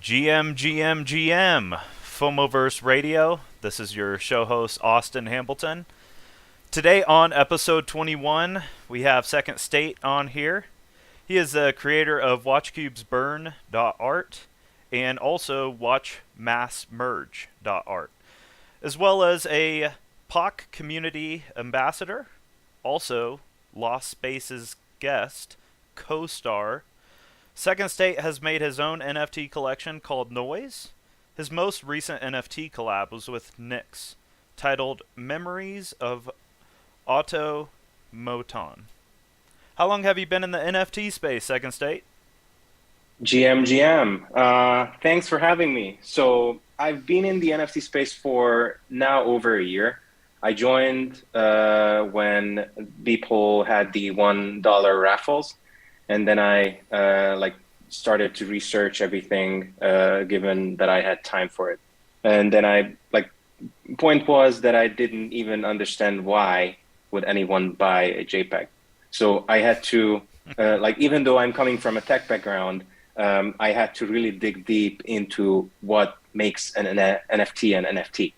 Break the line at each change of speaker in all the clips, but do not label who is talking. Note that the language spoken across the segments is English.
GM, Fomoverse Radio. This is your show host, Austin Hambleton. Today on episode 21, we have Secondstate on here. He is the creator of WatchCubesBurn.art and also WatchMassMerge.art, as well as a POC community ambassador, also Lost Spaces guest, co-star. Secondstate has made his own NFT collection called Noise. His most recent NFT collab was with Nyx, titled Memories of Automaton. How long have you been in the NFT space, Secondstate?
GM, thanks for having me. So I've been in the NFT space for now over a year. I joined when Beeple had the $1 raffles, and then I started to research everything, given that I had time for it. And then point was that I didn't even understand why would anyone buy a JPEG. So I had to, even though I'm coming from a tech background, I had to really dig deep into what makes an NFT an NFT.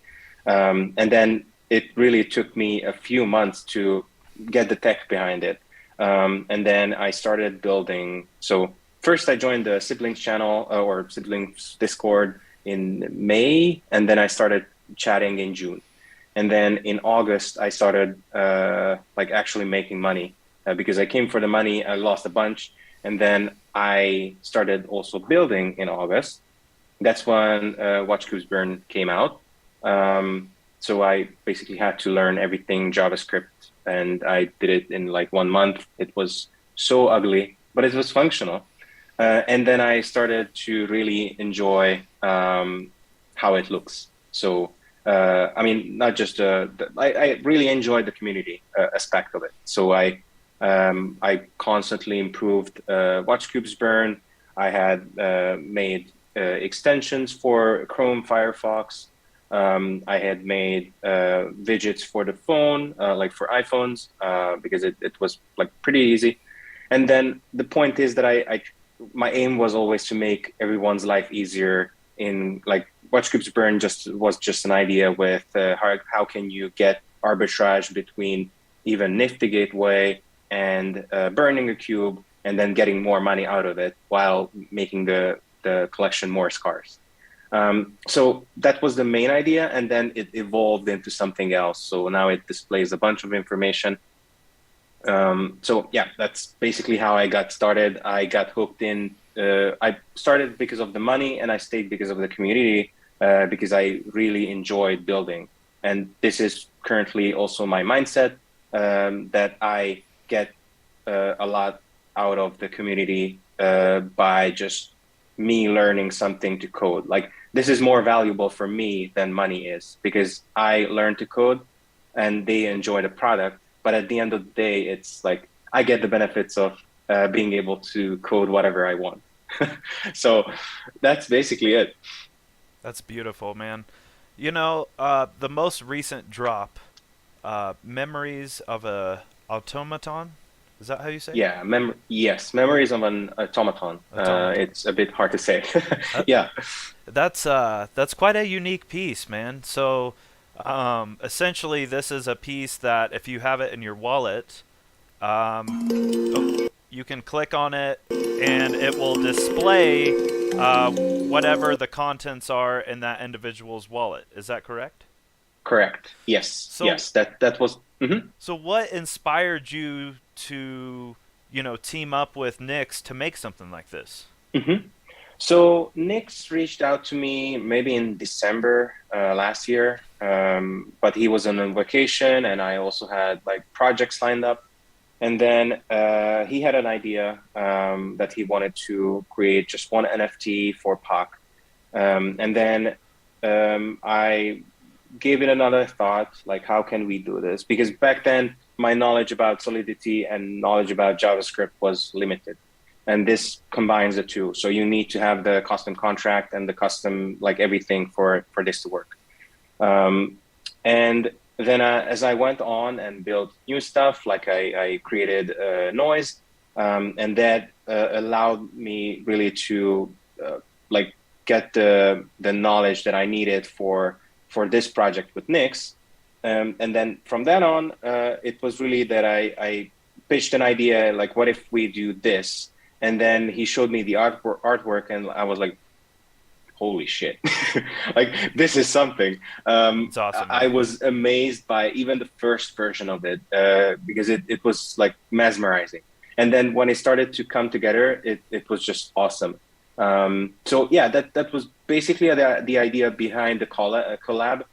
And then it really took me a few months to get the tech behind it. And then I started building. So first I joined the siblings channel or siblings Discord in May, and then I started chatting in June. And then in August, I started actually making money because I came for the money. I lost a bunch. And then I started also building in August. That's when Watch Cubes Burn came out. So I basically had to learn everything JavaScript, and I did it in 1 month. It was so ugly, but it was functional. And then I started to really enjoy how it looks. So, not just, I really enjoyed the community aspect of it. So I constantly improved Watch Cubes Burn. I had made extensions for Chrome, Firefox. I had made widgets for the phone, for iPhones, because it was pretty easy. And then the point is that my aim was always to make everyone's life easier. In Watch Cubes Burn was just an idea with how can you get arbitrage between even Nifty Gateway and burning a cube and then getting more money out of it while making the collection more scarce. So that was the main idea, and then it evolved into something else. So now it displays a bunch of information. So yeah, that's basically how I got started. I got hooked in. I started because of the money, and I stayed because of the community, because I really enjoyed building. And this is currently also my mindset, that I get a lot out of the community by just me learning something to code. This is more valuable for me than money is, because I learn to code and they enjoy the product. But at the end of the day, it's I get the benefits of being able to code whatever I want. So that's basically it.
That's beautiful, man. The most recent drop, Memories of a Automaton. Is that how you say it?
Yeah, yes, Memories of an Automaton.
Automaton.
It's a bit hard to say.
That,
Yeah.
that's quite a unique piece, man. So, essentially, this is a piece that if you have it in your wallet, you can click on it and it will display whatever the contents are in that individual's wallet. Is that correct?
Correct. Yes.
So,
Yes. That was. Mhm.
so what inspired you to, team up with Nyx to make something like this?
Mhm. So Nix reached out to me maybe in December last year, but he was on a vacation, and I also had projects lined up. And then he had an idea that he wanted to create just one NFT for POC. And then I gave it another thought, how can we do this? Because back then, my knowledge about Solidity and knowledge about JavaScript was limited. And this combines the two. So you need to have the custom contract and the custom, everything for this to work. And then as I went on and built new stuff, I created Noise, and that allowed me really to get the knowledge that I needed for this project with Nix. And then from then on, it was really that I pitched an idea like, what if we do this? And then he showed me the artwork, and I was like, holy shit, like this is something.
It's awesome,
I
man.
was amazed by even the first version of it, because it was like mesmerizing. And then when it started to come together, it was just awesome. So yeah, that was basically the idea behind the collab.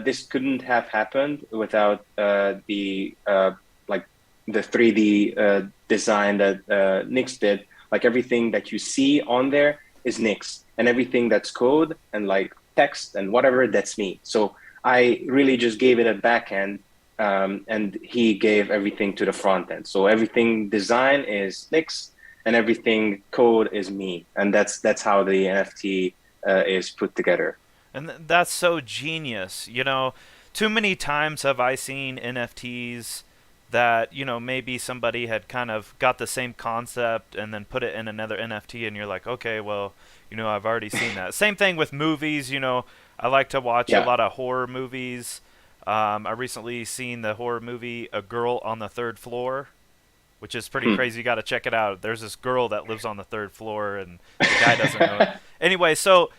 This couldn't have happened without like the 3D design that Nix did. Like everything that you see on there is Nix, and everything that's code and like text and whatever, that's me. So I really just gave it a back end, and he gave everything to the front end. So everything design is Nix, and everything code is me, and that's how the NFT is put together.
And that's so genius. Too many times have I seen NFTs that, maybe somebody had kind of got the same concept and then put it in another NFT, and you're like, okay, well, I've already seen that. Same thing with movies. I like to watch a
Yeah.
lot of horror movies. I recently seen the horror movie A Girl on the Third Floor, which is pretty
Hmm.
crazy. You got to check it out. There's this girl that lives on the third floor, and the guy doesn't know it. Anyway, so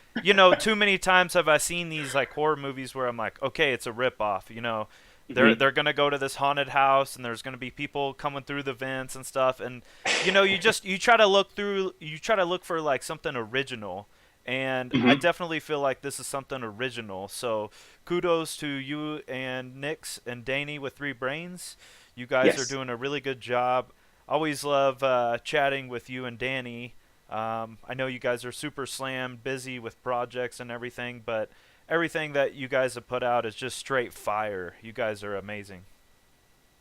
too many times have I seen these like horror movies where I'm like, okay, it's a rip off.
Hmm.
They're gonna go to this haunted house, and there's gonna be people coming through the vents and stuff, and you try to look for like something original. And I
Hmm.
definitely feel like this is something original. So kudos to you and Nix and Danny with Three Brains. You guys are
Yes.
doing a really good job. Always love chatting with you and Danny. I know you guys are super slammed, busy with projects and everything, but everything that you guys have put out is just straight fire. You guys are amazing.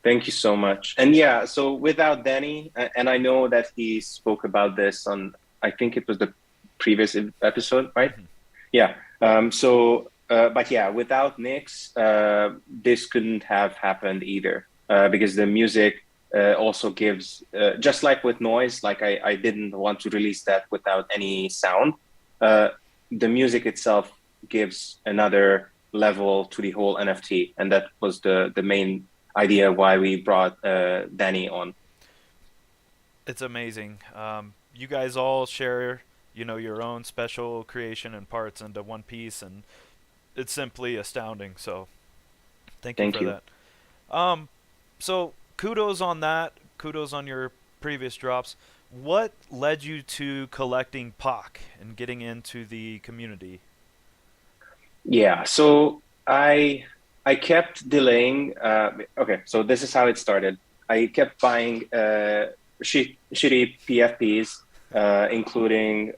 Thank you so much. And yeah, so without Danny, and I know that he spoke about this on, I think it was the previous episode, right?
Mhm.
Yeah. But yeah, without Nix, this couldn't have happened either, because the music also gives, just like with noise, like I didn't want to release that without any sound. Uh, the music itself gives another level to the whole NFT, and that was the main idea why we brought Danny on.
It's amazing. You guys all share, your own special creation and parts into one piece, and it's simply astounding. So thank you
Thank
for
you.
that. Um, so kudos on that. Kudos on your previous drops. What led you to collecting POC and getting into the community?
Yeah, so I kept delaying. Okay, so this is how it started. I kept buying shitty PFPs, including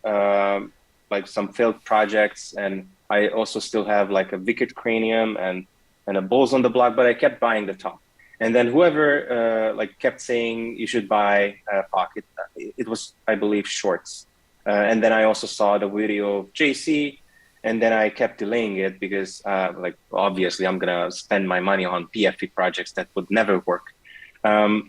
like some failed projects, and I also still have like a Wicked Cranium and a Bulls on the Block, but I kept buying the top. And then whoever like kept saying you should buy Pocket, it was I believe Shorts, and then I also saw the video of JC, and then I kept delaying it because like obviously I'm gonna spend my money on PFP projects that would never work.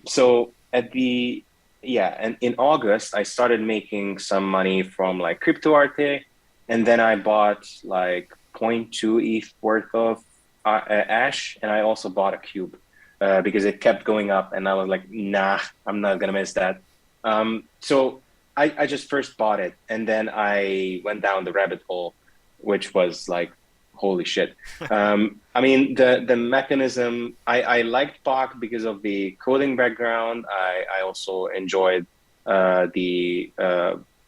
So at the yeah, and in August I started making some money from like crypto arte, and then I bought like zero point 0.2 ETH worth of Ash, and I also bought a cube because it kept going up, and I was like, nah, I'm not gonna miss that. So I just first bought it, and then I went down the rabbit hole, which was like, holy shit. I mean, the mechanism, I liked POC because of the coding background. I also enjoyed the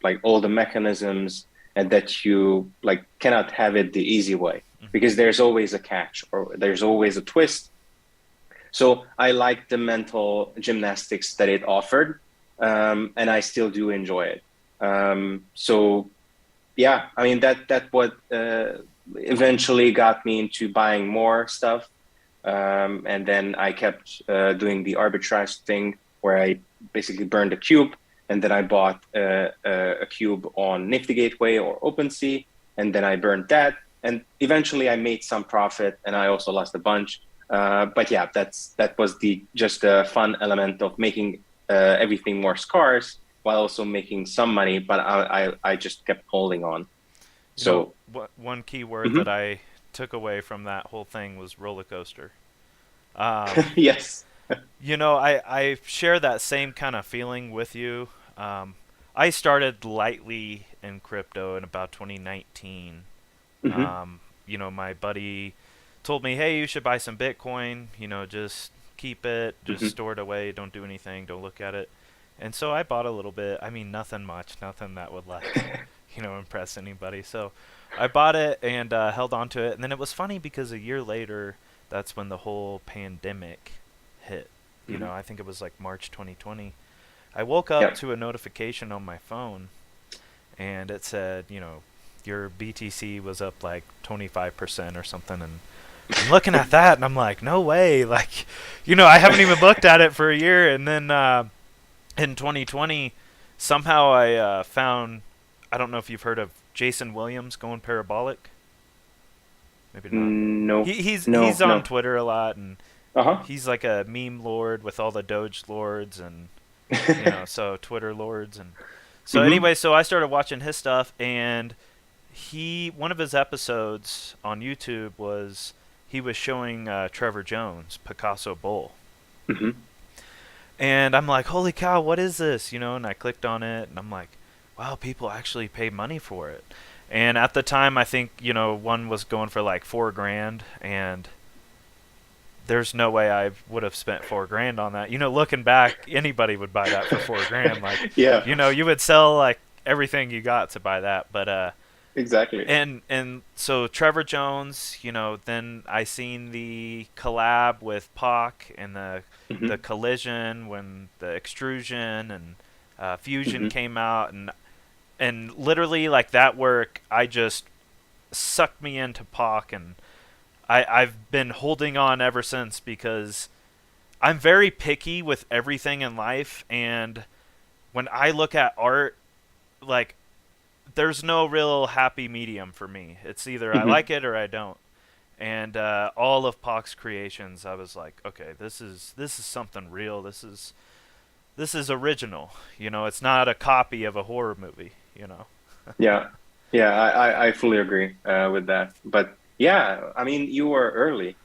like all the mechanisms, and that you like cannot have it the easy way
Hmm.
because there's always a catch or there's always a twist. So I liked the mental gymnastics that it offered, and I still do enjoy it. So yeah, I mean that what eventually got me into buying more stuff, and then I kept doing the arbitrage thing where I basically burned a cube, and then I bought a cube on Nifty Gateway or OpenSea, and then I burned that, and eventually I made some profit, and I also lost a bunch. But yeah, that was the just a fun element of making everything more scarce while also making some money. But I just kept holding on. So,
One key word that
mhm.
I took away from that whole thing was roller coaster. Um,
Yes.
I share that same kind of feeling with you. Um, I started lightly in crypto in about 2019.
Hmm.
My buddy told me, "Hey, you should buy some Bitcoin. Just keep it, just
Hmm.
store it away. Don't do anything. Don't look at it." And so I bought a little bit. I mean, nothing much, nothing that would impress anybody. So I bought it and held on to it. And then it was funny because a year later, that's when the whole pandemic hit.
Hmm.
I think it was like March 2020. I woke up
Yeah.
to a notification on my phone and it said, your BTC was up like 25% or something. And I'm looking at that and I'm like, no way. Like, I haven't even looked at it for a year. And then in 2020, somehow I found, I don't know if you've heard of Jason Williams going parabolic. Maybe not.
No,
He's
no,
on
no.
Twitter a lot and
Uh-huh.
he's like a meme lord with all the Doge lords and so Twitter lords and so
Hmm.
anyway, so I started watching his stuff and one of his episodes on YouTube was he was showing Trevor Jones Picasso Bull.
Hmm.
And I'm like, holy cow, what is this? And I clicked on it and I'm like, wow, people actually pay money for it. And at the time, I think, one was going for like 4 grand and there's no way I would have spent 4 grand on that. Looking back, anybody would buy that for 4 grand. Like,
Yeah,
you would sell like everything you got to buy that. But
exactly.
and so Trevor Jones, then I seen the collab with Pac and the
Hmm.
collision when the extrusion and fusion
Hmm.
came out and literally like that work, I just sucked me into Pac and I've been holding on ever since because I'm very picky with everything in life and when I look at art, like there's no real happy medium for me. It's either I
Hmm.
like it or I don't. And all of Pac's creations, I was like, okay, this is something real. This is original. It's not a copy of a horror movie.
Yeah, yeah, I fully agree with that. But yeah, I mean, you were early,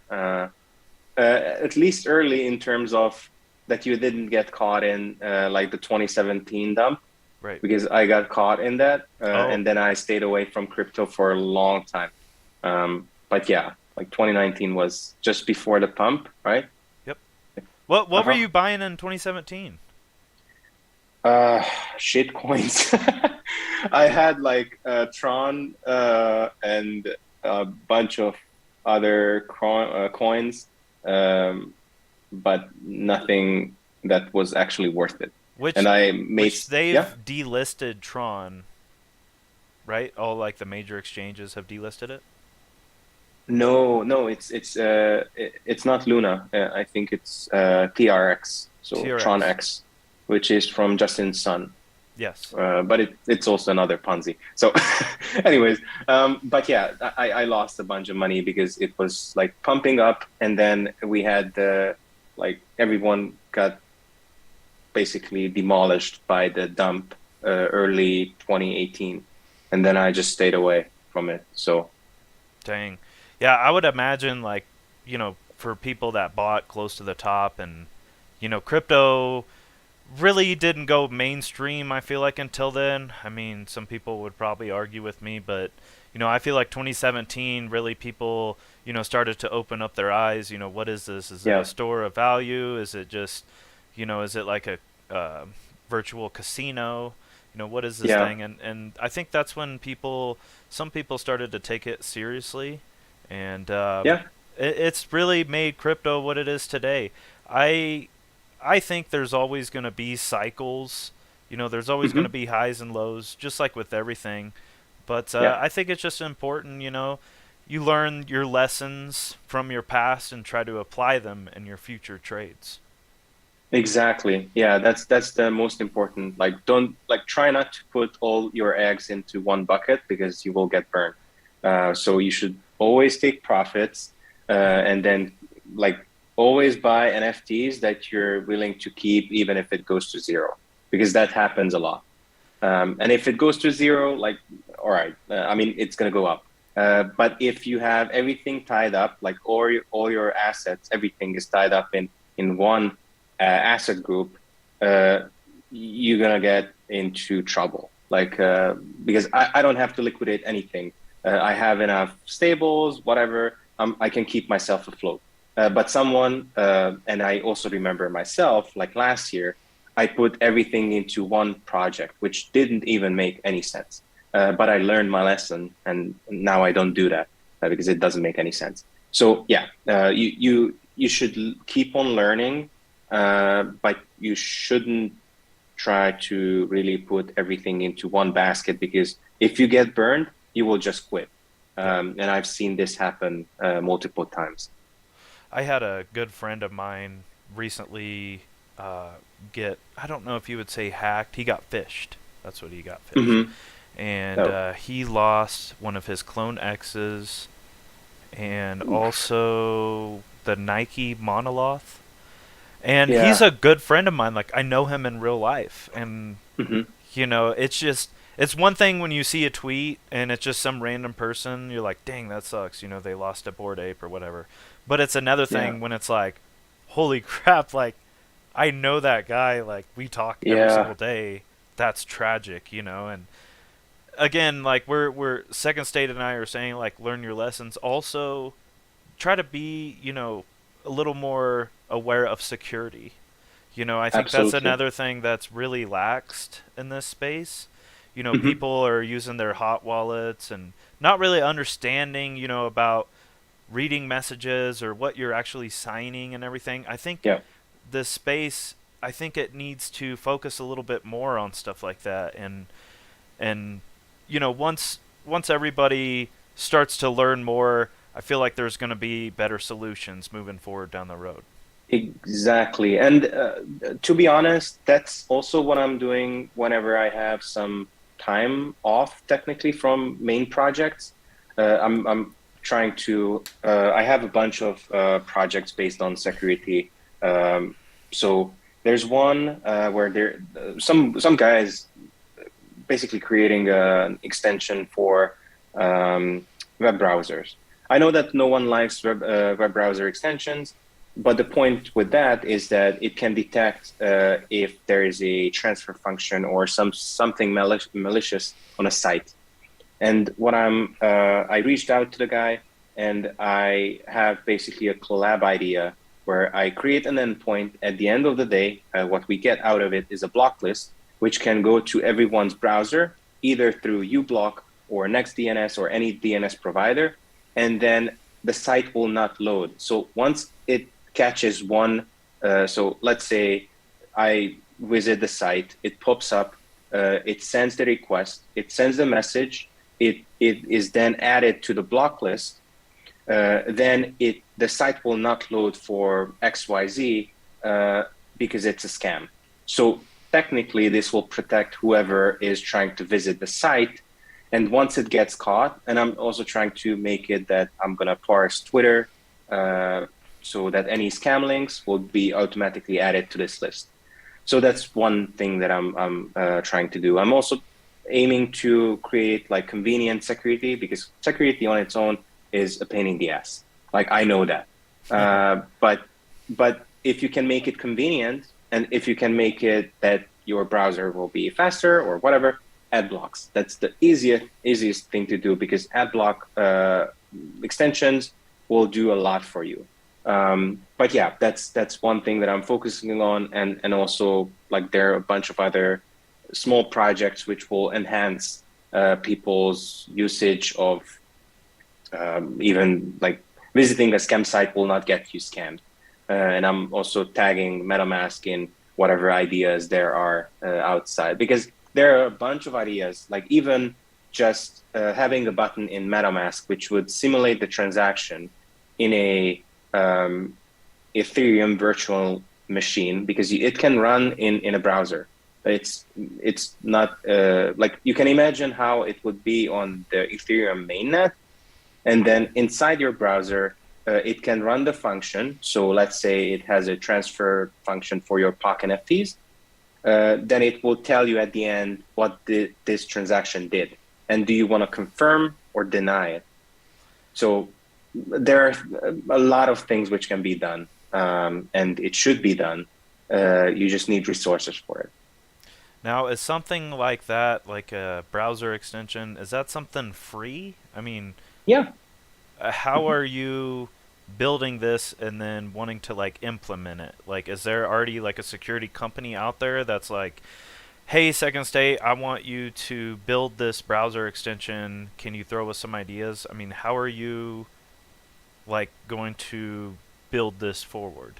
at least early in terms of that you didn't get caught in like the 2017 dump,
Right.
because I got caught in that,
Oh,
and then I stayed away from crypto for a long time. But yeah, like 2019 was just before the pump, right?
yep. What were
Uh-huh.
you buying in 2017?
Uh, Shit coins. I had like Tron and a bunch of other coins, um, but nothing that was actually worth it. And
Which
I made,
which they've
yeah,
delisted Tron, right? All like the major exchanges have delisted it.
no, no, it's not Luna. I think it's TRX, so Tron
TRX.
X, which is from Justin's son.
Yes.
But it's also another Ponzi. So, anyways, but yeah, I lost a bunch of money because it was like pumping up, and then we had like everyone got basically demolished by the dump early 2018, and then I just stayed away from it. So,
Dang. Yeah, I would imagine like, for people that bought close to the top and crypto really didn't go mainstream, I feel like until then. I mean, some people would probably argue with me, but I feel like 2017 really people, started to open up their eyes, what is this? Is it a
yeah,
store of value? Is it just, is it like a virtual casino? What is this
yeah,
thing? And I think that's when some people started to take it seriously and
yeah.
it's really made crypto what it is today. I I think there's always going to be cycles. There's always going to
Hmm.
be highs and lows, just like with everything. But
Yeah.
I think it's just important, you learn your lessons from your past and try to apply them in your future trades.
Exactly. Yeah, that's the most important. Like, don't like try not to put all your eggs into one bucket because you will get burned. So you should always take profits, and then like always buy NFTs that you're willing to keep even if it goes to zero, because that happens a lot. And if it goes to zero, like all right, I mean, it's going to go up. But if you have everything tied up, like all your assets, everything is tied up in one asset group, uh, you're going to get into trouble. Like, because I don't have to liquidate anything. I have enough stables, whatever. I can keep myself afloat. But someone, and I also remember myself, like last year, I put everything into one project, which didn't even make any sense. But I learned my lesson, and now I don't do that because it doesn't make any sense. So yeah, you should keep on learning, but you shouldn't try to really put everything into one basket because if you get burned, you will just quit.
Yeah.
And I've seen this happen multiple times.
I had a good friend of mine recently get, I don't know if you would say hacked. He got phished. That's what he got phished.
Hmm.
And
Oh,
he lost one of his Clone X's and also the Nike Monoloth. And he's
yeah.
a good friend of mine. Like, I know him in real life. And,
Hmm.
it's just, it's one thing when you see a tweet and it's just some random person, you're like, dang, that sucks. They lost a Bored Ape or whatever. But it's another
Yeah.
thing when it's like, holy crap, like, I know that guy. Like, we talk every single
Yeah.
day. That's tragic, And again, like, we're Second State and I are saying, like, learn your lessons. Also, try to be, a little more aware of security. I think that's
Absolutely.
another thing that's really laxed in this space.
Hmm.
People are using their hot wallets and not really understanding, about reading messages or what you're actually signing and everything. I think
Yeah.
this space, I think it needs to focus a little bit more on stuff like that. And once everybody starts to learn more, I feel like there's going to be better solutions moving forward down the road.
Exactly. And to be honest, that's also what I'm doing whenever I have some time off, technically, from main projects. I'm trying to, I have a bunch of projects based on security. So there's one where some guys basically creating an extension for web browsers. I know that no one likes web browser extensions, but the point with that is that it can detect if there is a transfer function or something malicious on a site. And I reached out to the guy, and I have basically a collab idea where I create an endpoint. At the end of the day, what we get out of it is a block list, which can go to everyone's browser, either through uBlock or NextDNS or any DNS provider, and then the site will not load. So once it catches one, so let's say I visit the site, it pops up, it sends the request, it sends the message, it is then added to the block list, then the site will not load for XYZ because it's a scam. So technically, this will protect whoever is trying to visit the site. And once it gets caught, and I'm also trying to make it that I'm going to parse Twitter so that any scam links will be automatically added to this list. So that's one thing that I'm trying to do. I'm also aiming to create like convenient security because security on its own is a pain in the ass. Like I know that, but if you can make it convenient and if you can make it that your browser will be faster or whatever, ad blocks. That's the easiest thing to do because ad block extensions will do a lot for you. But yeah, that's one thing that I'm focusing on, and also like there are a bunch of other small projects which will enhance people's usage of even like visiting a scam site will not get you scammed. And I'm also tagging MetaMask in whatever ideas there are outside because there are a bunch of ideas, like even just having a button in MetaMask which would simulate the transaction in a Ethereum virtual machine because it can run in a browser. It's not like you can imagine how it would be on the Ethereum mainnet, and then inside your browser, it can run the function. So let's say it has a transfer function for your POC NFTs. Then it will tell you at the end what this transaction did. and do you want to confirm or deny it? So there are a lot of things which can be done, and it should be done. You just need resources for it.
Now, is something like that, like a browser extension, is that something free? I mean,
Yeah.
how are you building this and then wanting to like implement it? Like, is there already like a security company out there that's like, hey, Second State, I want you to build this browser extension. Can you throw us some ideas? I mean, how are you like going to build this forward?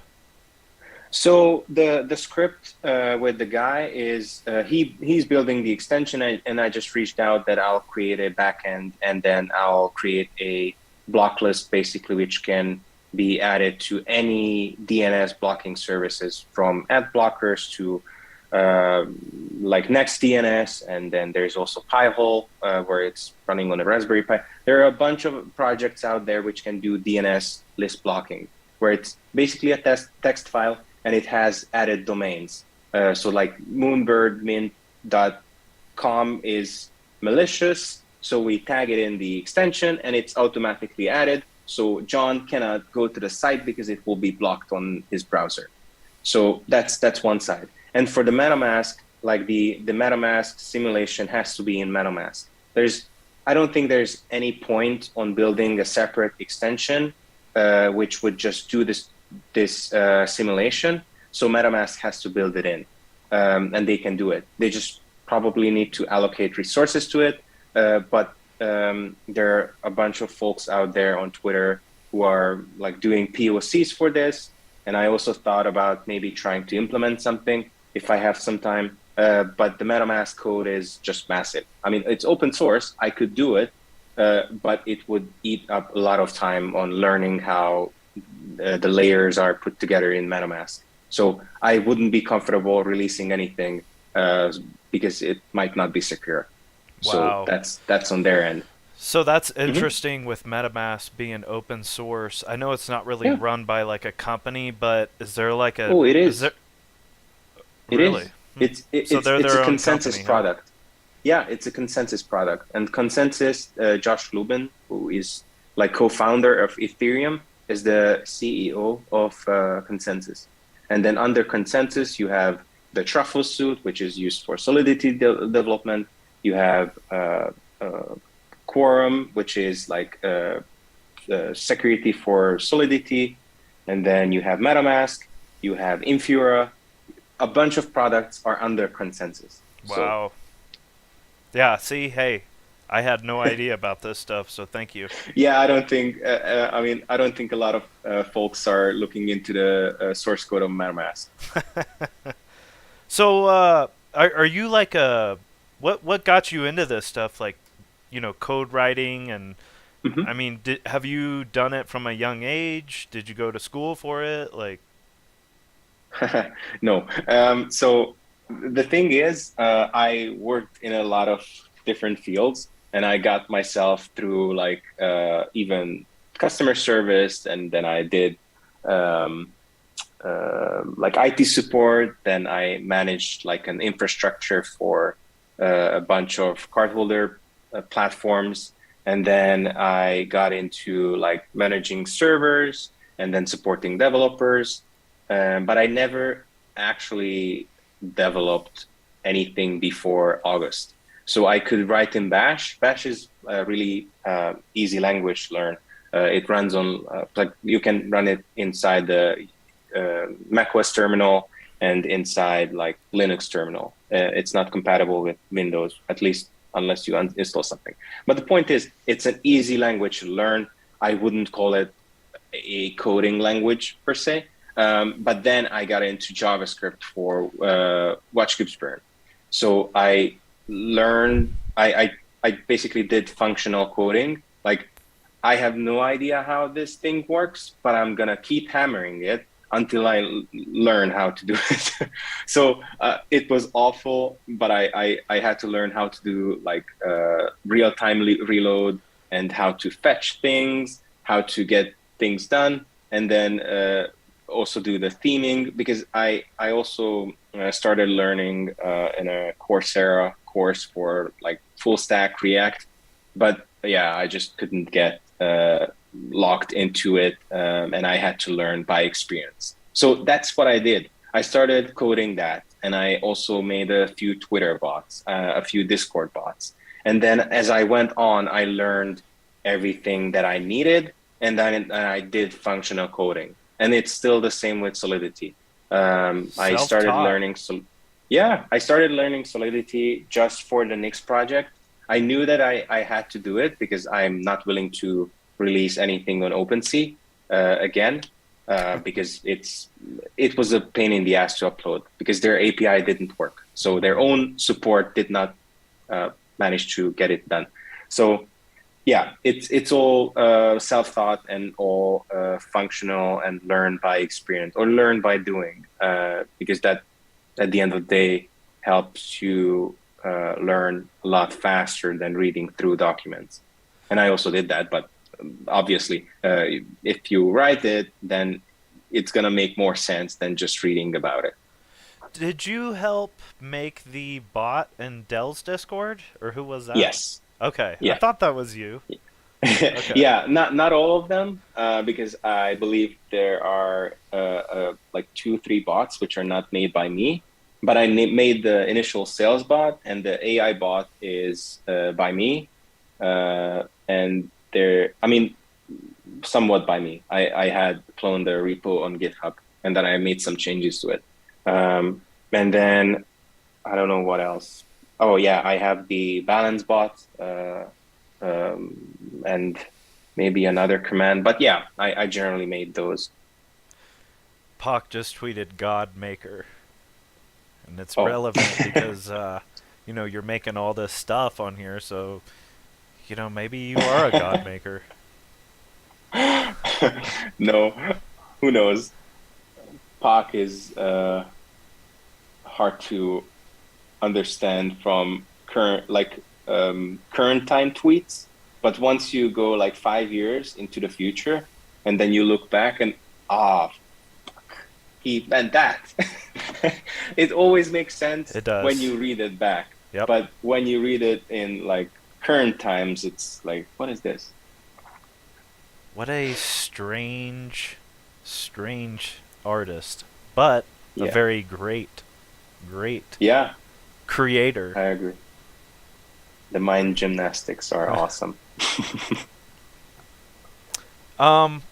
So the script with the guy is he's building the extension, and I just reached out that I'll create a backend, and then I'll create a block list basically, which can be added to any DNS blocking services from ad blockers to uh, like Next DNS, and then there's also Pi-hole where it's running on a Raspberry Pi. There are a bunch of projects out there which can do DNS list blocking, where it's basically a text file and it has added domains. So like moonbirdmint.com is malicious, so we tag it in the extension and it's automatically added. So John cannot go to the site because it will be blocked on his browser. So that's one side. And for the MetaMask, like the MetaMask simulation has to be in MetaMask. I don't think there's any point on building a separate extension which would just do this simulation. So MetaMask has to build it in, and they can do it. They just probably need to allocate resources to it. But there are a bunch of folks out there on Twitter who are like doing POCs for this. And I also thought about maybe trying to implement something if I have some time. But the MetaMask code is just massive. I mean, it's open source. I could do it, but it would eat up a lot of time on learning how the layers are put together in MetaMask. So I wouldn't be comfortable releasing anything because it might not be secure. So
Wow.
that's on their end.
So that's
Hmm.
interesting with MetaMask being open source. I know it's not really
Yeah.
run by like a company, but is there like a
Oh, it
is there
is. It
really?
is.
Hmm. So they're
It's a
their own
consensus
company, huh?
product. Yeah, it's a consensus product. And consensus, Josh Lubin, who is like co-founder of Ethereum, is the CEO of consensus. And then under consensus, you have the truffle suite, which is used for solidity development. You have quorum, which is like security for solidity. And then you have MetaMask, you have Infura. A bunch of products are under consensus. So
Wow. Yeah, see, hey, I had no idea about this stuff, so thank you.
yeah, I don't think. I mean, I don't think a lot of folks are looking into the source code of MetaMask.
So, are you like a what got you into this stuff? Like, code writing and I
Hmm.
mean, have you done it from a young age? Did you go to school for it? Like,
No. So the thing is, I worked in a lot of different fields, and I got myself through like even customer service, and then I did um, like IT support. Then I managed like an infrastructure for a bunch of cardholder platforms, and then I got into like managing servers and then supporting developers. But I never actually developed anything before August. So I could write in Bash. Bash is a really easy language to learn. It runs on like you can run it inside the macOS terminal and inside like Linux terminal. It's not compatible with Windows, at least unless you install something. But the point is, it's an easy language to learn. I wouldn't call it a coding language per se. But then I got into JavaScript for Watch Cubes Burn. So I basically did functional coding. Like I have no idea how this thing works, but I'm gonna keep hammering it until I learn how to do it. So it was awful, but I had to learn how to do like real time reload and how to fetch things, how to get things done, and then also do the theming because I also started learning in a Coursera course for like full stack React, but yeah, I just couldn't get locked into it, and I had to learn by experience. So that's what I did. I started coding that, and I also made a few Twitter bots, a few Discord bots, and then as I went on, I learned everything that I needed, and then I did functional coding. And it's still the same with Solidity. I started
Self-taught.
learning, yeah, I started learning Solidity just for the next project. I knew that I had to do it because I'm not willing to release anything on OpenSea again, because it was a pain in the ass to upload because their API didn't work. So their own support did not manage to get it done. So yeah, it's all self-taught and all functional and learned by experience or learned by doing, because that at the end of the day helps you learn a lot faster than reading through documents. And I also did that, but obviously, if you write it, then it's gonna make more sense than just reading about it.
Did you help make the bot in Dell's Discord, or who was that?
Yes,
Okay, I
yeah.
thought that was you. Okay.
Yeah, not all of them, because I believe there are like two, three bots which are not made by me. But I made the initial sales bot, and the AI bot is by me, and I mean, somewhat by me. I had cloned the repo on GitHub, and then I made some changes to it. And then I don't know what else. Oh yeah, I have the balance bot. And maybe another command. But yeah, I generally made those.
Puck just tweeted God Maker, and it's
Oh,
relevant because you're making all this stuff on here, so maybe you are a God Maker.
no, who knows? Pak is hard to understand from current time tweets. But once you go like 5 years into the future, and then you look back and ah, he meant that. It always makes sense
It
when
does.
you read it back.
Yep.
But when you read it in like current times, it's like, what is this?
What a strange, strange artist, but a
Yeah.
very great, great
Yeah,
creator.
I agree. The mind gymnastics are awesome.
um,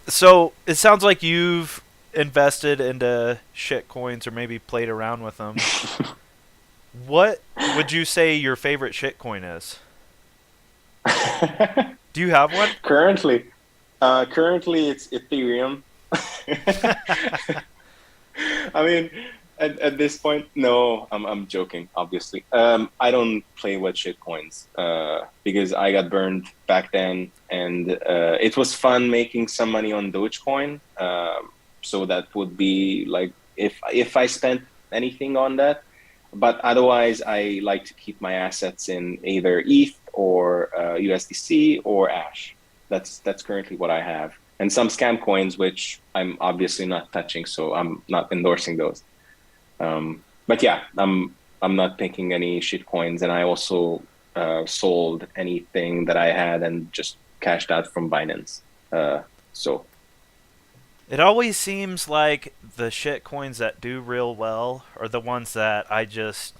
so it sounds like you've invested into shit coins or maybe played around with them. What would you say your favorite shit coin is? Do you have one?
Currently, currently it's Ethereum. I mean, at this point, no, I'm joking, obviously. I don't play with shitcoins because I got burned back then, and it was fun making some money on Dogecoin. So that would be like if I spent anything on that. But otherwise, I like to keep my assets in either ETH or USDC or Ash. That's currently what I have, and some scam coins, which I'm obviously not touching, so I'm not endorsing those. But yeah, I'm not picking any shit coins, and I also sold anything that I had and just cashed out from Binance. So
It always seems like the shit coins that do real well are the ones that I just,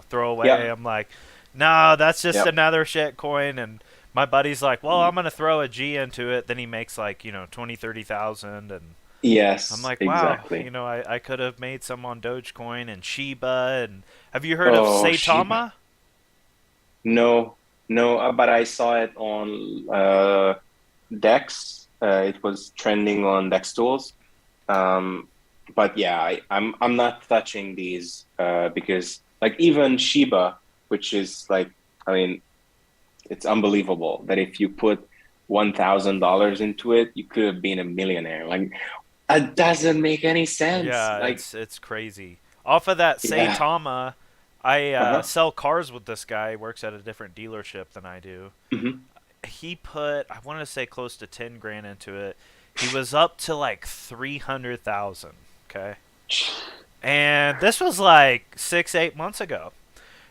throw away.
yeah,
I'm like, no, that's just
yeah,
another shit coin. And my buddy's like, well, I'm going to throw a G into it. Then he makes like, 20, 30,000. And I'm
yes,
like, wow,
exactly.
I could have made some on Dogecoin and Shiba. And have you heard of
Oh, Shiba.
Saitama?
No, no, but I saw it on Dex. It was trending on Dex tools. Um, but yeah, I'm not touching these because like even Shiba, which is like, I mean, it's unbelievable that if you put $1,000 into it, you could have been a millionaire. Like it doesn't make any sense.
Yeah,
Like,
it's crazy. Off of that
yeah.
Saitama, I
Uh-huh.
sell cars with this guy. He works at a different dealership than I do.
Hmm.
He put, I want to say, close to 10 grand into it. He was up to like 300,000. Okay. And this was like 6, 8 months ago.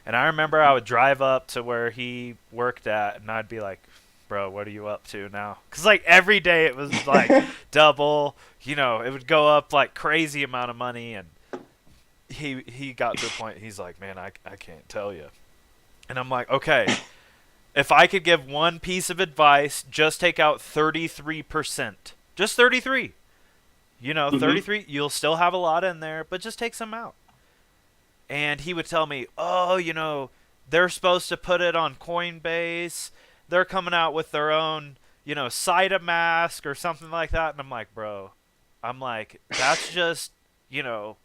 And I remember I would drive up to where he worked at, and I'd be like, "Bro, what are you up to now?" Because like every day it was like double. It would go up like crazy amount of money, and he got to a point. He's like, "Man, I can't tell you." And I'm like, "Okay, if I could give one piece of advice, just take out 33%. Just 33.
Hmm.
33. You'll still have a lot in there, but just take some out." And he would tell me, "Oh, they're supposed to put it on Coinbase. They're coming out with their own, Cyta mask or something like that." And I'm like, "Bro, I'm like, that's just, you know,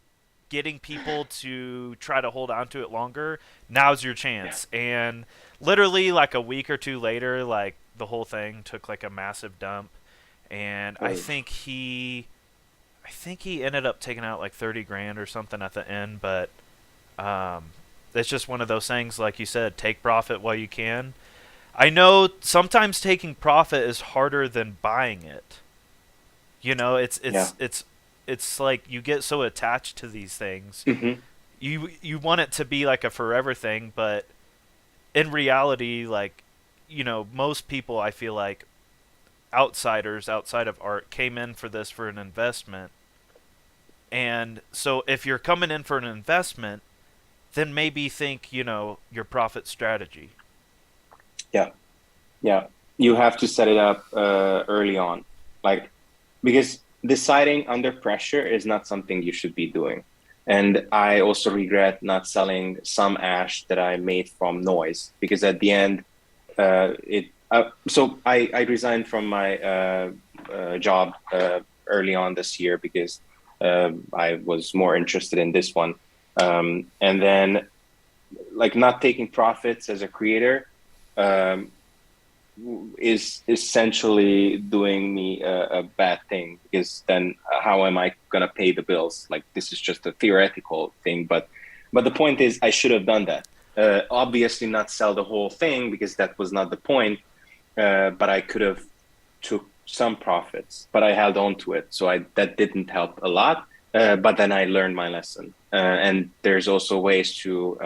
getting people to try to hold on to it longer. Now's your
Yeah.
chance." And literally like a week or two later, like the whole thing took like a massive dump, and
Oof.
I think he ended up taking out like 30 grand or something at the end, but um, it's just one of those things, like you said, take profit while you can. I know sometimes taking profit is harder than buying it. It's
Yeah.
it's like you get so attached to these things.
Hmm.
You want it to be like a forever thing, but in reality, like most people, I feel like outsiders outside of art came in for this for an investment. And so if you're coming in for an investment, then maybe think, your profit strategy.
Yeah. Yeah. You have to set it up early on, like because deciding under pressure is not something you should be doing. And I also regret not selling some ash that I made from noise because at the end, it. So I resigned from my job early on this year because I was more interested in this one. And then, like, not taking profits as a creator um, is essentially doing me a bad thing because then how am I gonna pay the bills? Like this is just a theoretical thing, but the point is I should have done that. Obviously, not sell the whole thing because that was not the point. But I could have took some profits, but I held on to it, so I that didn't help a lot. But then I learned my lesson, and there's also ways to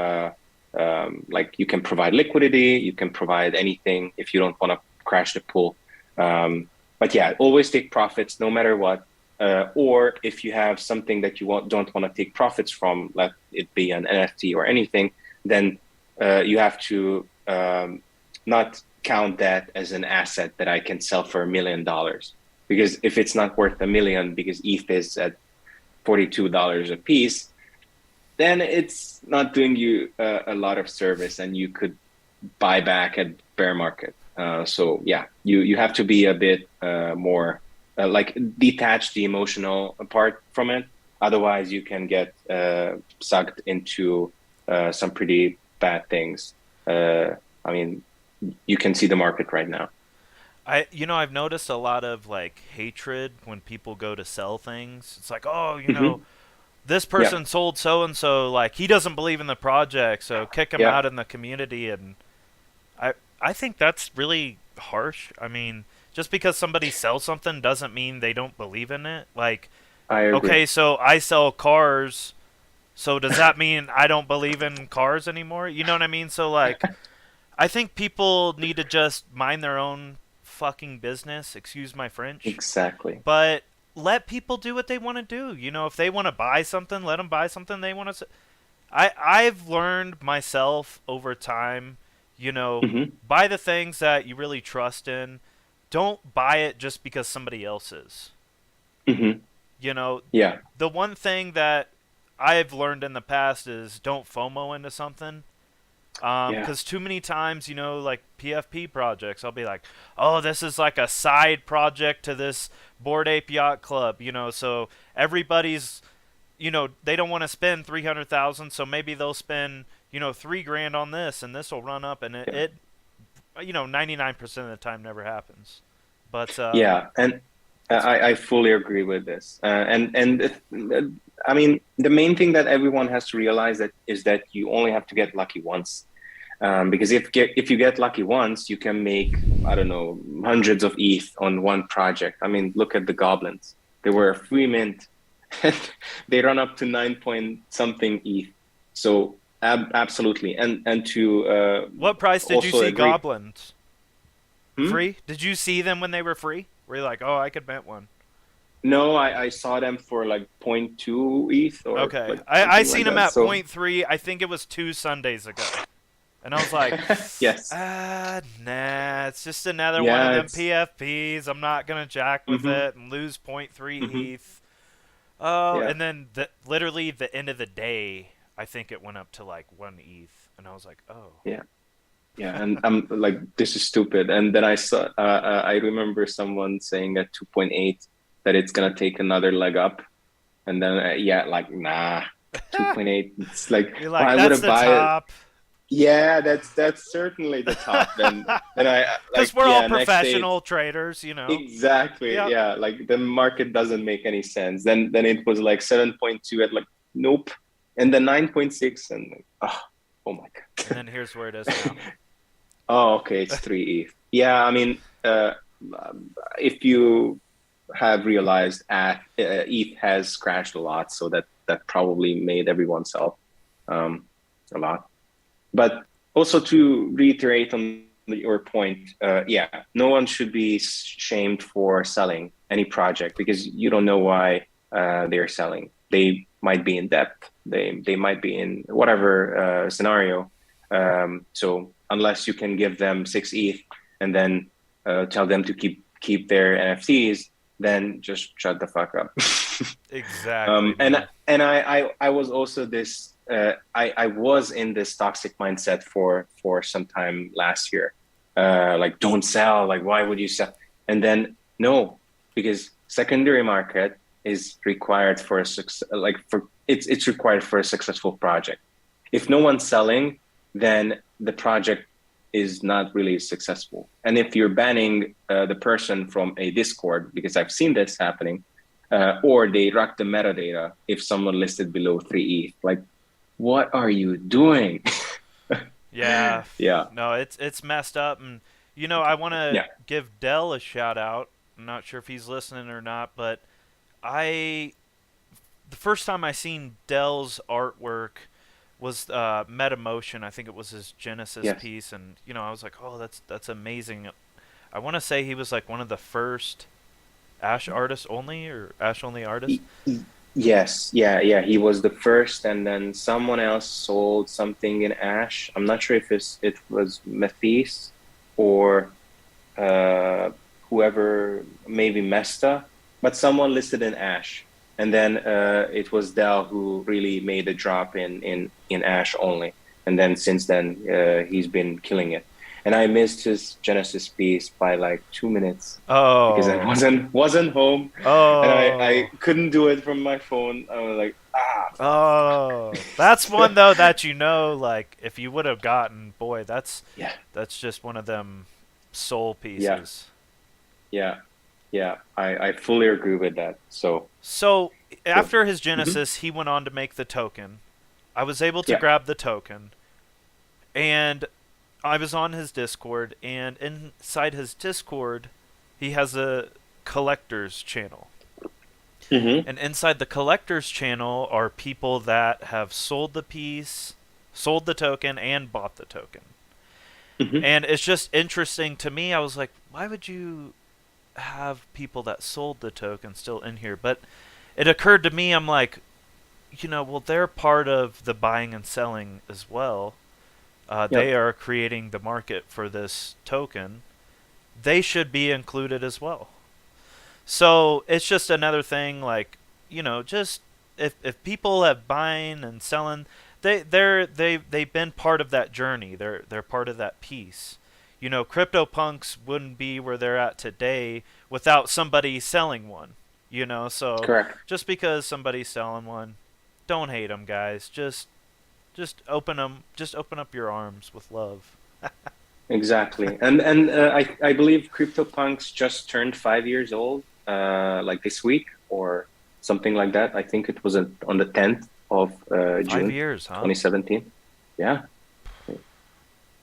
like you can provide liquidity, you can provide anything if you don't want to crash the pool. But yeah, always take profits no matter what. Or if you have something that you don't want to take profits from, let it be an NFT or anything, then you have to not count that as an asset that I can sell for $1 million. Because if it's not worth a million because ETH is at $42 a piece, then it's not doing you a lot of service and you could buy back at bear market. So yeah, you have to be a bit more like detach the emotional part from it. Otherwise, you can get sucked into some pretty bad things. I mean, you can see the market right now.
I've noticed a lot of like hatred when people go to sell things. It's like, "Oh,
Hmm.
this
Yeah,
person sold so and so, like he doesn't believe in the project, so kick him
yeah,
out in the community." And I think that's really harsh. I mean, just because somebody sells something doesn't mean they don't believe in it. Like,
I agree.
okay, so I sell cars, so does that mean I don't believe in cars anymore? You know what I mean? So like, I think people need to just mind their own fucking business, excuse my French,
Exactly.
but let people do what they want to do. If they want to buy something, let them buy something they want to. I've learned myself over time,
Hmm.
buy the things that you really trust in. Don't buy it just because somebody else is.
Hmm.
You know,
Yeah,
the one thing that I've learned in the past is don't FOMO into something.
yeah,
Because too many times, like PFP projects, I'll be like, "Oh, this is like a side project to this Board Ape Yacht Club," so everybody's, they don't want to spend 300,000, so maybe they'll spend, 3 grand on this, and this will run up, and
yeah,
99% of the time never happens. But
yeah. And
it's
I fully agree with this. I mean, the main thing that everyone has to realize that is that you only have to get lucky once. Because if you get lucky once, you can make, I don't know, hundreds of ETH on one project. I mean, look at the goblins. They were a free mint, and they run up to 9 point something ETH. So absolutely, and to
What price did you
also
see
agree.
goblins?
Hmm?
Free? Did you see them when they were free? Were you like, oh, I could mint one?
No, I saw them for like point 0.2 ETH or
Okay,
like
I
something like
seen them
that.
at
So
point three. I think it was 2 Sundays ago, and I was like,
yes,
nah, it's just another one of
yeah,
them
it's
PFPs. I'm not gonna jack with
mm-hmm,
it and lose point 0.3
mm-hmm,
ETH. Oh,
yeah,
and then literally the end of the day, I think it went up to like 1 ETH, and I was like, oh,
yeah. Yeah, and I'm like, this is stupid. And then I saw, I remember someone saying at 2.8 that it's gonna take another leg up, and then yeah, like nah, 2.8. It's like,
you're like,
why would I
that's the
buy it?
top.
Yeah, that's certainly the top. Then I
Because
like
we're all
yeah, next day
professional traders, you know.
exactly
Yep.
yeah, like the market doesn't make any sense. Then it was like 7.2 at like nope, and then 9.6 and like, oh my
And
God.
then here's where it is now.
Oh, okay, it's 3 ETH. Yeah, I mean, if you have realized ETH has crashed a lot, so that probably made everyone sell um, a lot. But also to reiterate on your point, yeah, no one should be shamed for selling any project because you don't know why they're selling. They might be in debt. They might be in whatever scenario. So unless you can give them 6 ETH and then tell them to keep their NFTs, then just shut the fuck up.
Exactly,
And
man.
I was also this I was in this toxic mindset for some time last year. Like don't sell, like why would you sell? And then no, because secondary market is required for a success, like for it's required for a successful project. If no one's selling, then the project is not really successful. And if you're banning the person from a Discord, because I've seen this happening, or they rack the metadata if someone listed below 3 ETH. Like, what are you doing?
Yeah.
Yeah,
No, it's messed up, and you know, I want to
yeah,
give Dell a shout out. I'm not sure if he's listening or not, but I the first time I seen Dell's artwork was Metamotion. I think it was his Genesis
yes.
piece, and you know, I was like, oh, that's amazing. I want to say he was like one of the first Ash artists only or Ash only artists.
Y- Yes, yeah, yeah. He was the first, and then someone else sold something in Ash. I'm not sure if it was Mathis or uh, whoever, maybe Mesta, but someone listed in Ash. And then it was Dell who really made a drop in Ash only. And then since then, he's been killing it. And I missed his Genesis piece by like 2 minutes because I
Oh,
wasn't home, and I
oh,
couldn't do it from my phone. I was like,
oh. That's one though that you know, like if you would have gotten, boy,
yeah,
that's just one of them soul
yeah,
pieces.
yeah, yeah. I fully agree with that. So
So
good.
after his
Hmm.
Genesis, he went on to make the token. I was able to
Yeah.
grab the token, and I was on his Discord, and inside his Discord, he has a collector's channel.
Hmm.
And inside the collector's channel are people that have sold the piece, sold the token, and bought the token.
Hmm.
And it's just interesting to me. I was like, why would you have people that sold the token still in here? But it occurred to me, I'm like, you know, well, they're part of the buying and selling as well. They
Yep.
are creating the market for this token. They should be included as well. So it's just another thing, like, you know, just if people have buying and selling, they've been part of that journey. They're part of that piece. You know, CryptoPunks wouldn't be where they're at today without somebody selling one. You know, so
Correct.
just because somebody's selling one, don't hate them, guys. Just open them. Just open up your arms with love.
Exactly. And I believe CryptoPunks just turned 5 years old, like this week or something like that. I think it was on the 10th of
Five
June,
years, huh?
2017. Yeah.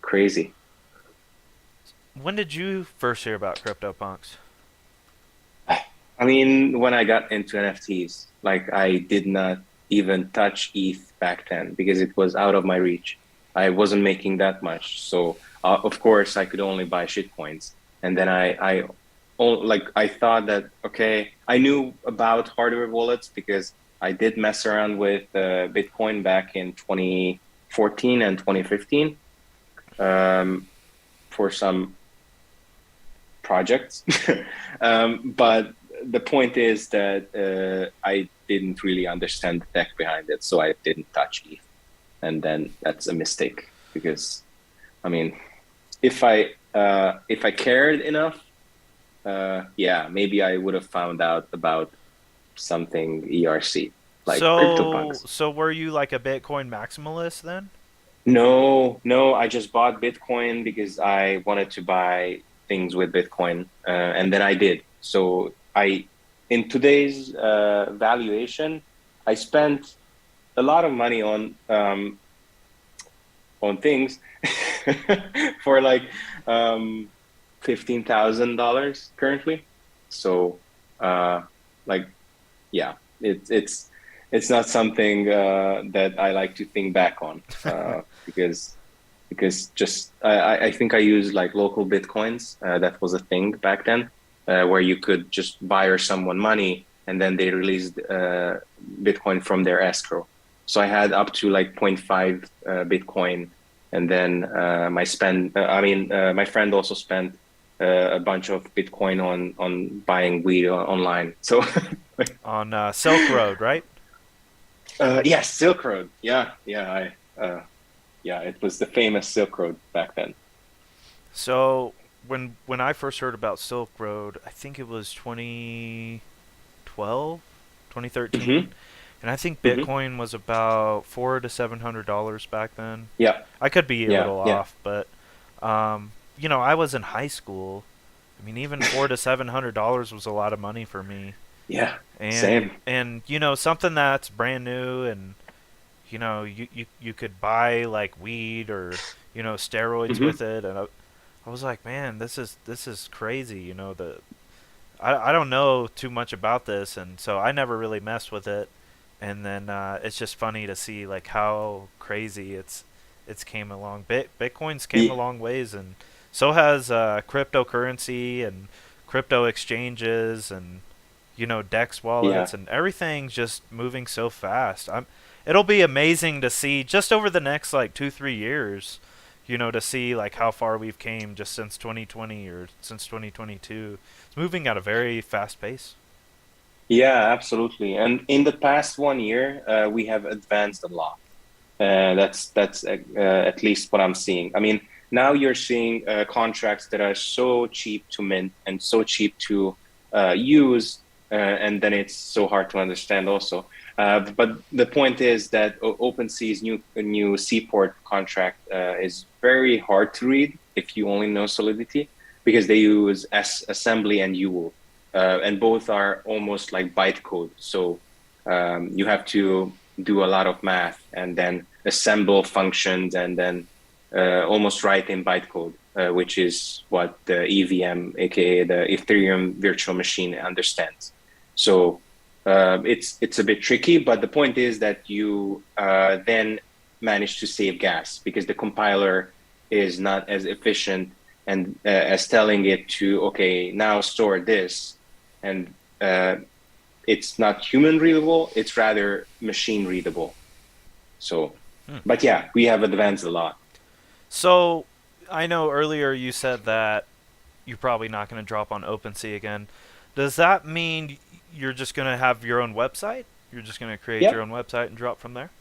crazy.
When did you first hear about CryptoPunks?
I mean, when I got into NFTs, like I did not even touch ETH back then because it was out of my reach. I wasn't making that much, so of course I could only buy shit coins. And then like I thought that okay, I knew about hardware wallets because I did mess around with Bitcoin back in 2014 and 2015 um, for some projects. But the point is that I didn't really understand the tech behind it, so I didn't touch ETH. And then that's a mistake because, I mean, if I cared enough, yeah, maybe I would have found out about something ERC like
So,
CryptoPunks.
so were you like a Bitcoin maximalist then?
No, no, I just bought Bitcoin because I wanted to buy things with Bitcoin, and then I did. So in today's valuation, I spent a lot of money on things for like um, $15,000 currently. So, uh, like, yeah, it's not something that I like to think back on because just I think I used like local bitcoins. That was a thing back then, where you could just buy or someone money and then they released Bitcoin from their escrow. So I had up to like zero point 0.5 Bitcoin, and then my friend also spent a bunch of Bitcoin on buying weed online. So
On Silk Road, right?
yes, Silk Road. Yeah, yeah, yeah, it was the famous Silk Road back then.
So when I first heard about Silk Road, I think it was 2012, 2013,
Hmm.
and I think
Hmm.
Bitcoin was about $400 to $700 back then.
Yeah,
I could be a
yeah,
little
yeah,
off, but I was in high school. I mean, even $400 to $700 was a lot of money for me,
yeah.
and
Same.
something that's brand new, and you could buy like weed or steroids
Hmm.
with it, and I was like, man, this is crazy. I don't know too much about this, and so I never really messed with it. And then it's just funny to see like how crazy it's came along. Bitcoin's came a
Yeah,
long ways, and so has cryptocurrency and crypto exchanges and Dex
yeah.
wallets and everything's just moving so fast. It'll be amazing to see just over the next like 2-3 years, to see like how far we've came just since 2020 or since 2022. It's moving at a very fast pace.
Yeah, absolutely. And in the past 1 year, we have advanced a lot. That's at least what I'm seeing. I mean, now you're seeing contracts that are so cheap to mint and so cheap to use, and then it's so hard to understand also. But the point is that OpenSea's new Seaport contract is very hard to read if you only know Solidity because they use assembly and UL, and both are almost like bytecode. So you have to do a lot of math and then assemble functions and then almost write in bytecode, which is what the EVM, aka the Ethereum Virtual Machine, understands. So it's a bit tricky, but the point is that you then manage to save gas because the compiler is not as efficient and as telling it to okay now store this and it's not human readable, it's rather machine readable. So,
Hmm.
but yeah, we have advanced a lot.
So I know earlier you said that you're probably not going to drop on OpenSea again. Does that mean you're just going to have your own website? You're just going to create your
Yep.
own website and drop from there?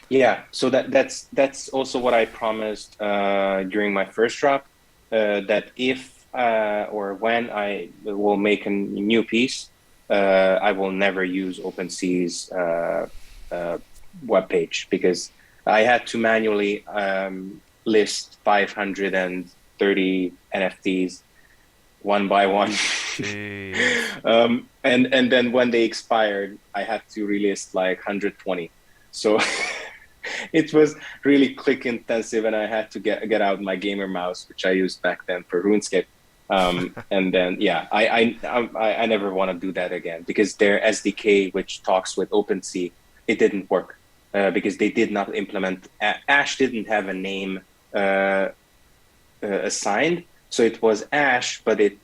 Yeah. So that's also what I promised during my first drop. That if or when I will make a new piece, I will never use OpenSea's uh, web page because I had to manually list 530 NFTs one by one.
Jeez.
And then when they expired, I had to relist like 120. So It was really click intensive, and I had to get out my gamer mouse, which I used back then for RuneScape. And then yeah, I never want to do that again because their SDK, which talks with OpenSea, it didn't work because they did not implement. Ash didn't have a name uh, assigned, so it was Ash, but it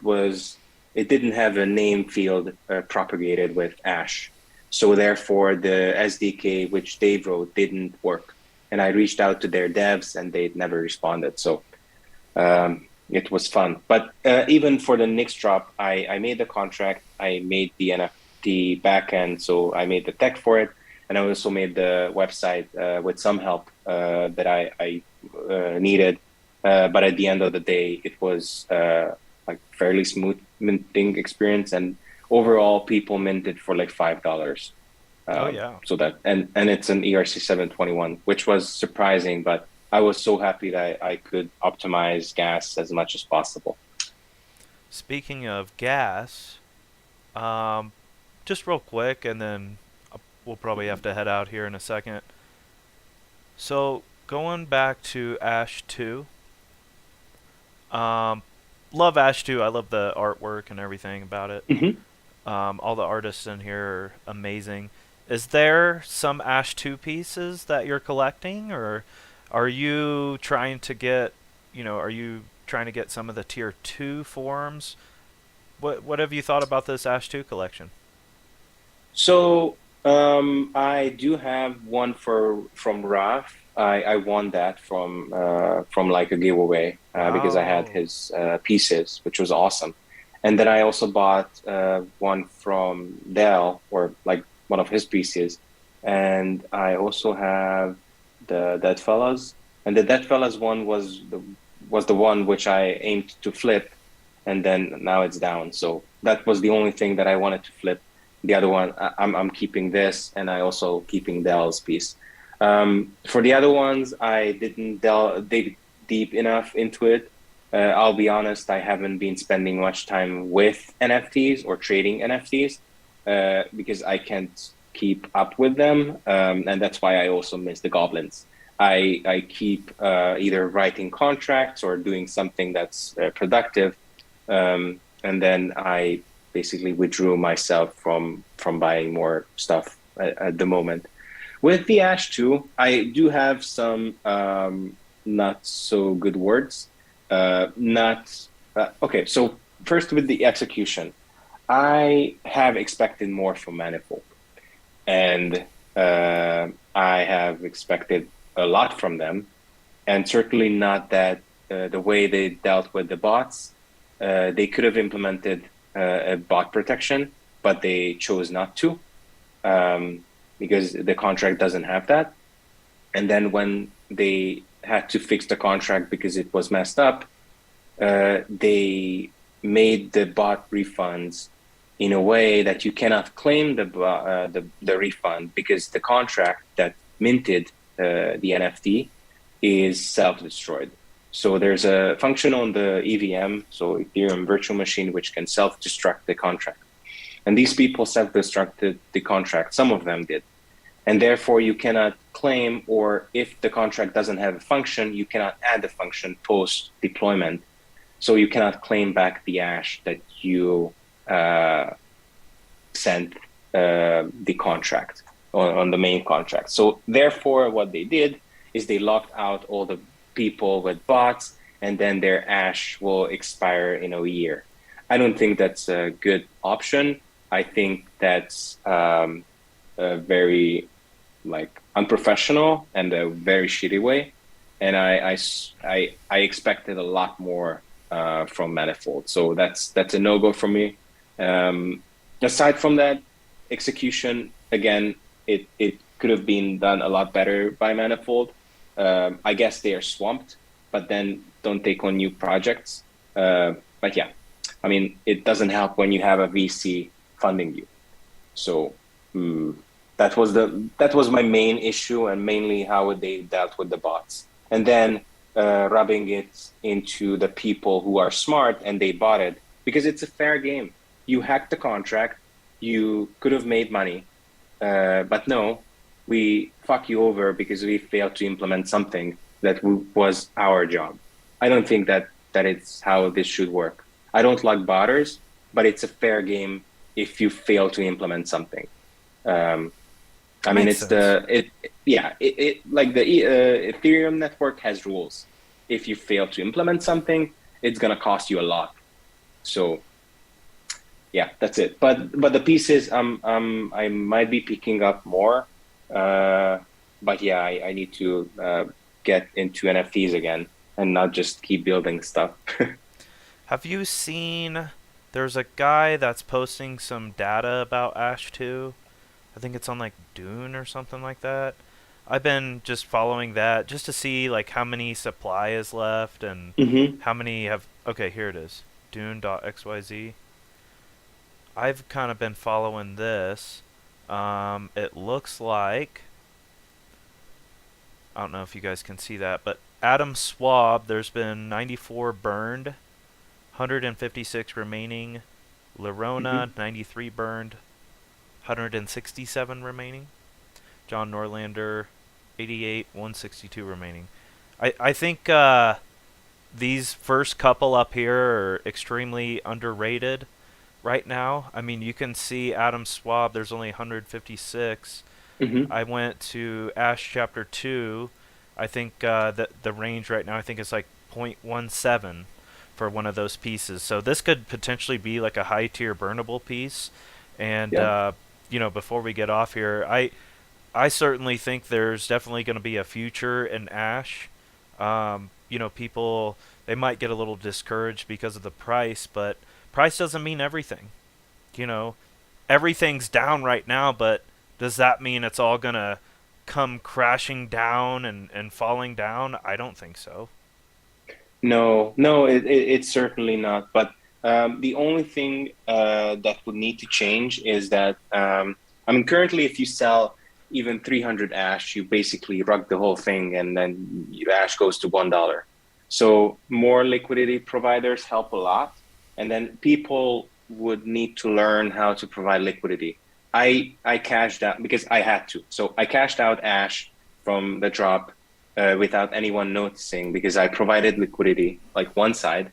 didn't have a name field propagated with Ash. So therefore, the SDK which they wrote didn't work. And I reached out to their devs, and they never responded. So it was fun. But even for the next drop, I made the contract, I made the NFT backend, so I made the tech for it, and I also made the website with some help that I needed. But at the end of the day, it was like fairly smooth minting experience, and overall, people minted for like $5.
Oh yeah.
So that and it's an ERC 721, which was surprising, but I was so happy that I could optimize gas as much as possible.
Speaking of gas, um, just real quick, and then we'll probably have to head out here in a second. So going back to Ash 2, um, love Ash 2. I love the artwork and everything about it.
Mhm.
All the artists in here are amazing. Is there some Ash 2 pieces that you're collecting, or are you trying to get, are you trying to get some of the tier 2 forms? What have you thought about this Ash 2 collection?
So I do have one from Raf. I won that from like a giveaway because I had
Oh,
his pieces, which was awesome. And then I also bought one from Dell, or like one of his pieces. And I also have the Dead Fellas. And the Dead Fellas one was the one which I aimed to flip, and then now it's down. So that was the only thing that I wanted to flip. The other one, I'm keeping this, and I also keeping Dell's piece. For the other ones, I didn't dig deep enough into it. I'll be honest, I haven't been spending much time with NFTs or trading NFTs because I can't keep up with them, and that's why I also miss the goblins. I keep either writing contracts or doing something that's productive, and then I basically withdrew myself from buying more stuff at the moment. With the Ash 2, I do have some not so good words. Not okay. So first with the execution, I have expected more from Manifold, and I have expected a lot from them, and certainly not that the way they dealt with the bots. They could have implemented a bot protection, but they chose not to because the contract doesn't have that. And then when they had to fix the contract because it was messed up, they made the bot refunds in a way that you cannot claim the refund because the contract that minted the NFT is self-destroyed. So there's a function on the EVM, so Ethereum Virtual Machine, which can self-destruct the contract. And these people self-destructed the contract. Some of them did. And therefore, you cannot claim, or if the contract doesn't have a function, you cannot add the function post-deployment. So you cannot claim back the ash that you sent the contract on the main contract. So therefore, what they did is they locked out all the people with bots, and then their ash will expire in a year. I don't think that's a good option. I think that's a very like unprofessional and a very shitty way. And I expected a lot more from Manifold. So that's a no-go for me. Aside from that, execution, again, it could have been done a lot better by Manifold. I guess they are swamped, but then don't take on new projects. But yeah, I mean, it doesn't help when you have a VC funding you. So that was my main issue, and mainly how they dealt with the bots, and then rubbing it into the people who are smart and they bought it because it's a fair game. You hacked the contract, you could have made money, but no, we fuck you over because we failed to implement something that was our job. I don't think that it's how this should work. I don't like barters, but it's a fair game if you fail to implement something. Um, I
That
mean,
makes
it's
sense.
it like the Ethereum network has rules. If you fail to implement something, it's gonna cost you a lot. So yeah, that's it. But the pieces, I might be picking up more. Uh, but yeah, I need to get into NFTs again and not just keep building stuff.
Have you seen? There's a guy that's posting some data about Ash 2. I think it's on like Dune or something like that. I've been just following that just to see like how many supply is left and
Hmm.
how many have. Okay, here it is. Dune.xyz. I've kind of been following this. It looks like I don't know if you guys can see that, but Atom Swab, there's been 94 burned, 156 remaining.
Hmm.
Lerona, 93 burned, 167 remaining. John Norlander, 88, 162 remaining. I think these first couple up here are extremely underrated right now. I mean, you can see Adam Swab, there's only 156.
Hmm.
I went to Ash Chapter 2. I think the range right now, I think it's like 0.17 for one of those pieces. So this could potentially be like a high tier burnable piece. And,
Yeah.
before we get off here, I certainly think there's definitely going to be a future in Ash. People, they might get a little discouraged because of the price, but price doesn't mean everything. You know, everything's down right now, but does that mean it's all going to come crashing down and falling down? I don't think so.
No, no, it's certainly not. But the only thing that would need to change is that, I mean, currently, if you sell even 300 Ash, you basically rug the whole thing, and then Ash goes to $1. So more liquidity providers help a lot, and then people would need to learn how to provide liquidity. I cashed out because I had to. So I cashed out Ash from the drop without anyone noticing because I provided liquidity, like one side.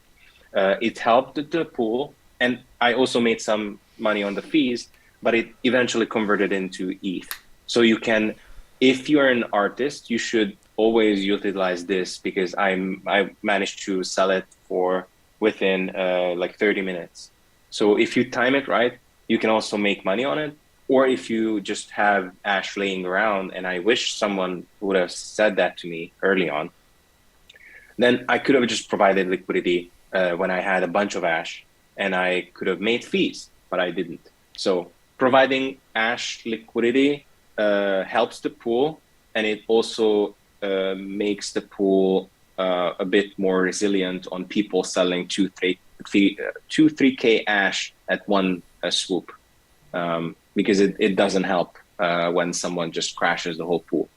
It helped the pool, and I also made some money on the fees, but it eventually converted into ETH. So you can, if you're an artist, you should always utilize this because I managed to sell it for within like 30 minutes. So if you time it right, you can also make money on it. Or if you just have Ash laying around, and I wish someone would have said that to me early on, then I could have just provided liquidity when I had a bunch of Ash, and I could have made fees, but I didn't. So providing Ash liquidity helps the pool, and it also makes the pool a bit more resilient on people selling 3K Ash at one swoop, because it doesn't help when someone just crashes the whole pool.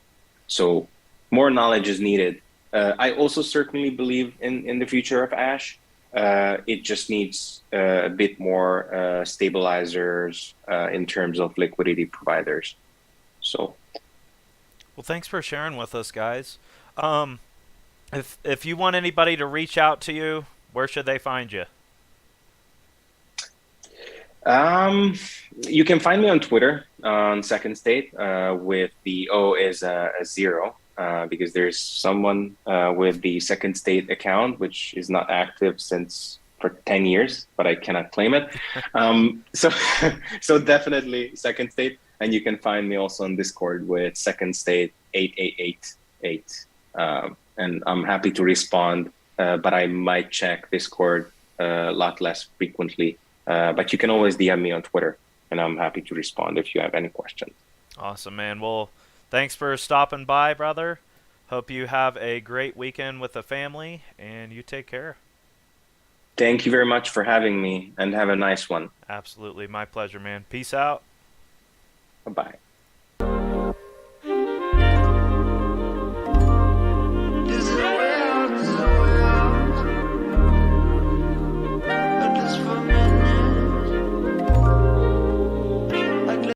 So more knowledge is needed. I also certainly believe in the future of Ash. It just needs a bit more stabilizers in terms of liquidity providers. So
Well, thanks for sharing with us, guys. Um, if you want anybody to reach out to you, where should they find you?
um, you can find me on Twitter on Secondstate with the O is a zero. Because there's someone with the Secondstate account, which is not active since for 10 years, but I cannot claim it. So, so definitely Secondstate. And you can find me also on Discord with Secondstate 8888. And I'm happy to respond, but I might check Discord a lot less frequently. But you can always DM me on Twitter, and I'm happy to respond if you have any questions.
Awesome, man. Well, thanks for stopping by, brother. Hope you have a great weekend with the family, and you take care.
Thank you very much for having me, and have a nice one.
Absolutely, my pleasure, man. Peace out.
Bye bye.